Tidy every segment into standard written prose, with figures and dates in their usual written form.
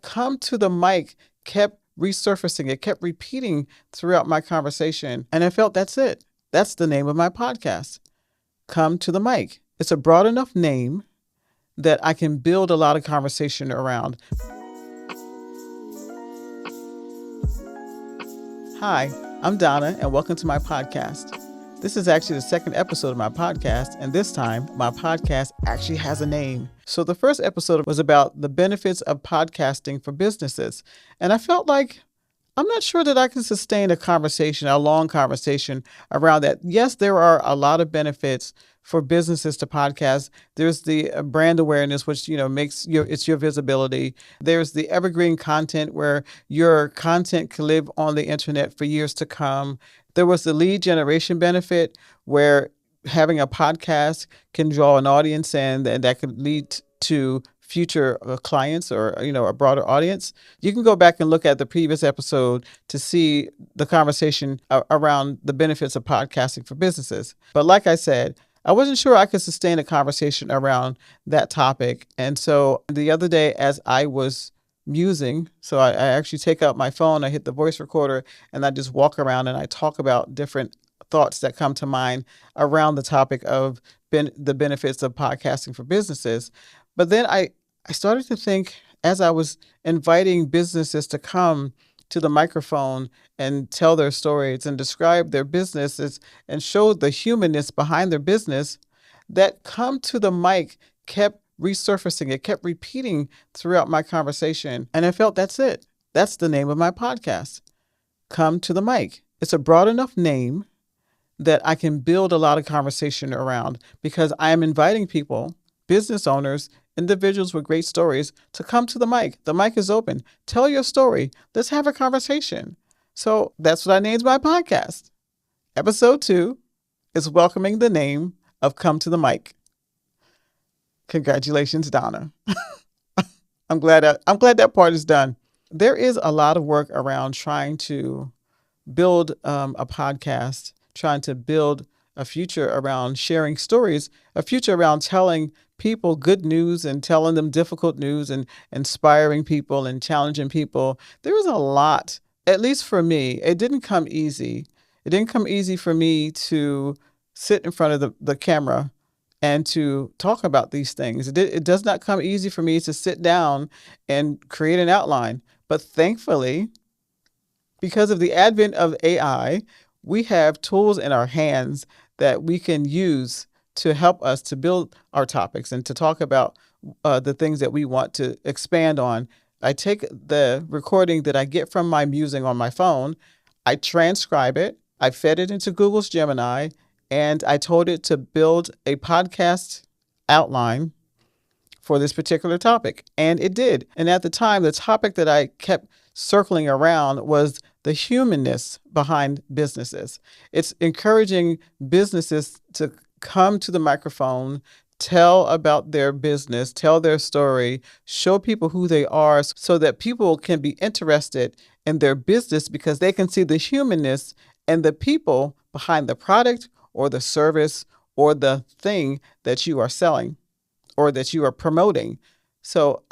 come to the mic kept resurfacing. It kept repeating throughout my conversation. And I felt that's it. That's the name of my podcast, Come to the Mic. It's a broad enough name that I can build a lot of conversation around. Hi, I'm Donna, and welcome to my podcast. This is actually the second episode of my podcast, and this time, my podcast actually has a name. So the first episode was about the benefits of podcasting for businesses, and I felt like I'm not sure that I can sustain a long conversation around that. Yes, there are a lot of benefits for businesses to podcast. There's the brand awareness, which, it's your visibility. There's the evergreen content where your content can live on the internet for years to come. There was the lead generation benefit where having a podcast can draw an audience and that could lead to future clients or, a broader audience. You can go back and look at the previous episode to see the conversation around the benefits of podcasting for businesses. But like I said, I wasn't sure I could sustain a conversation around that topic. And so the other day, as I was musing, so I actually take out my phone, I hit the voice recorder, and I just walk around and I talk about different thoughts that come to mind around the topic of the benefits of podcasting for businesses. But then I started to think, as I was inviting businesses to come to the microphone and tell their stories and describe their businesses and show the humanness behind their business, that come to the mic kept resurfacing. It kept repeating throughout my conversation. And I felt that's it. That's the name of my podcast, Come to the Mic. It's a broad enough name that I can build a lot of conversation around because I am inviting people, business owners, individuals with great stories to come to the mic. The mic is open. Tell your story. Let's have a conversation. So that's what I named my podcast. Episode 2 is welcoming the name of Come to the Mic. Congratulations, Donna. I'm glad that part is done. There is a lot of work around trying to build a podcast, trying to build a future around sharing stories, a future around telling people good news and telling them difficult news and inspiring people and challenging people. There was a lot, at least for me. It didn't come easy. It didn't come easy for me to sit in front of the camera and to talk about these things. It does not come easy for me to sit down and create an outline. But thankfully, because of the advent of AI, we have tools in our hands that we can use to help us to build our topics and to talk about the things that we want to expand on. I take the recording that I get from my musing on my phone, I transcribe it, I fed it into Google's Gemini, and I told it to build a podcast outline for this particular topic. And it did. And at the time, the topic that I kept circling around was the humanness behind businesses. It's encouraging businesses to come to the microphone, tell about their business, tell their story, show people who they are so that people can be interested in their business because they can see the humanness and the people behind the product or the service or the thing that you are selling or that you are promoting. So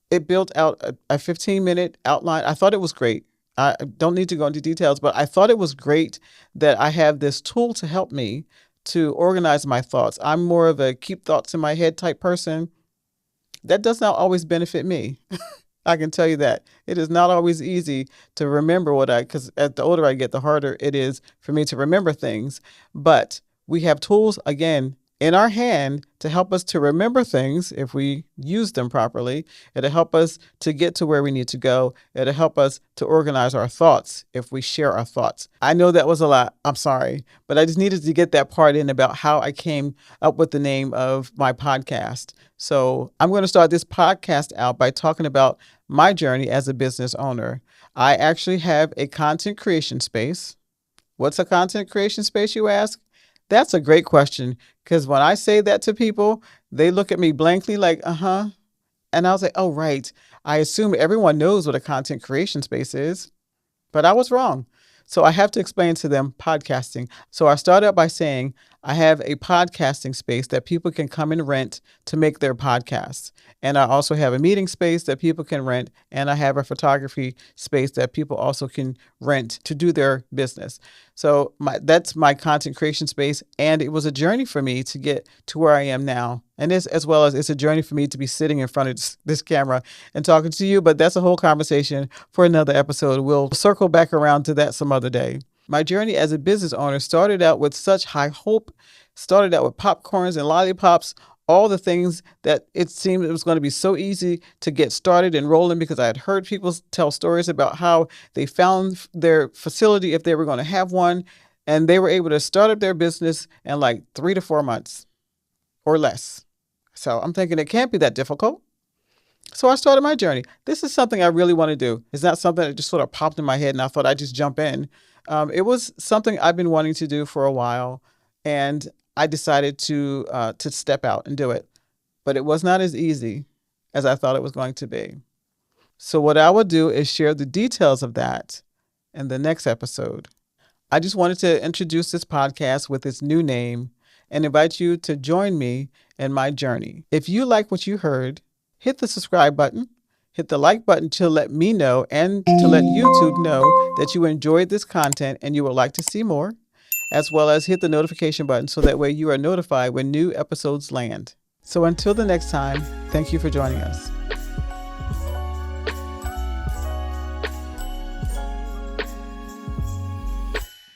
it built out a 15-minute outline. I thought it was great. I don't need to go into details, but I thought it was great that I have this tool to help me to organize my thoughts. I'm more of a keep thoughts in my head type person. That does not always benefit me. I can tell you that. It is not always easy to remember because the older I get, the harder it is for me to remember things. But we have tools, again, in our hand to help us to remember things if we use them properly. It'll help us to get to where we need to go. It'll help us to organize our thoughts if we share our thoughts. I know that was a lot. I'm sorry, but I just needed to get that part in about how I came up with the name of my podcast. So I'm going to start this podcast out by talking about my journey as a business owner. I actually have a content creation space. What's a content creation space, you ask? That's a great question, because when I say that to people, they look at me blankly like, uh-huh. And I was like, oh, right. I assume everyone knows what a content creation space is, but I was wrong. So I have to explain to them podcasting. So I started out by saying I have a podcasting space that people can come and rent to make their podcasts. And I also have a meeting space that people can rent. And I have a photography space that people also can rent to do their business. So that's my content creation space. And it was a journey for me to get to where I am now. And as well as it's a journey for me to be sitting in front of this camera and talking to you. But that's a whole conversation for another episode. We'll circle back around to that some other day. My journey as a business owner started out with such high hope, started out with popcorns and lollipops, all the things that it seemed it was going to be so easy to get started and rolling, because I had heard people tell stories about how they found their facility if they were going to have one, and they were able to start up their business in like 3 to 4 months or less. So I'm thinking it can't be that difficult. So I started my journey. This is something I really want to do. It's not something that just sort of popped in my head and I thought I'd just jump in. It was something I've been wanting to do for a while, and I decided to step out and do it. But it was not as easy as I thought it was going to be. So what I will do is share the details of that in the next episode. I just wanted to introduce this podcast with its new name and invite you to join me in my journey. If you like what you heard, hit the subscribe button, hit the like button to let me know and to let YouTube know that you enjoyed this content and you would like to see more, as well as hit the notification button so that way you are notified when new episodes land. So until the next time, thank you for joining us.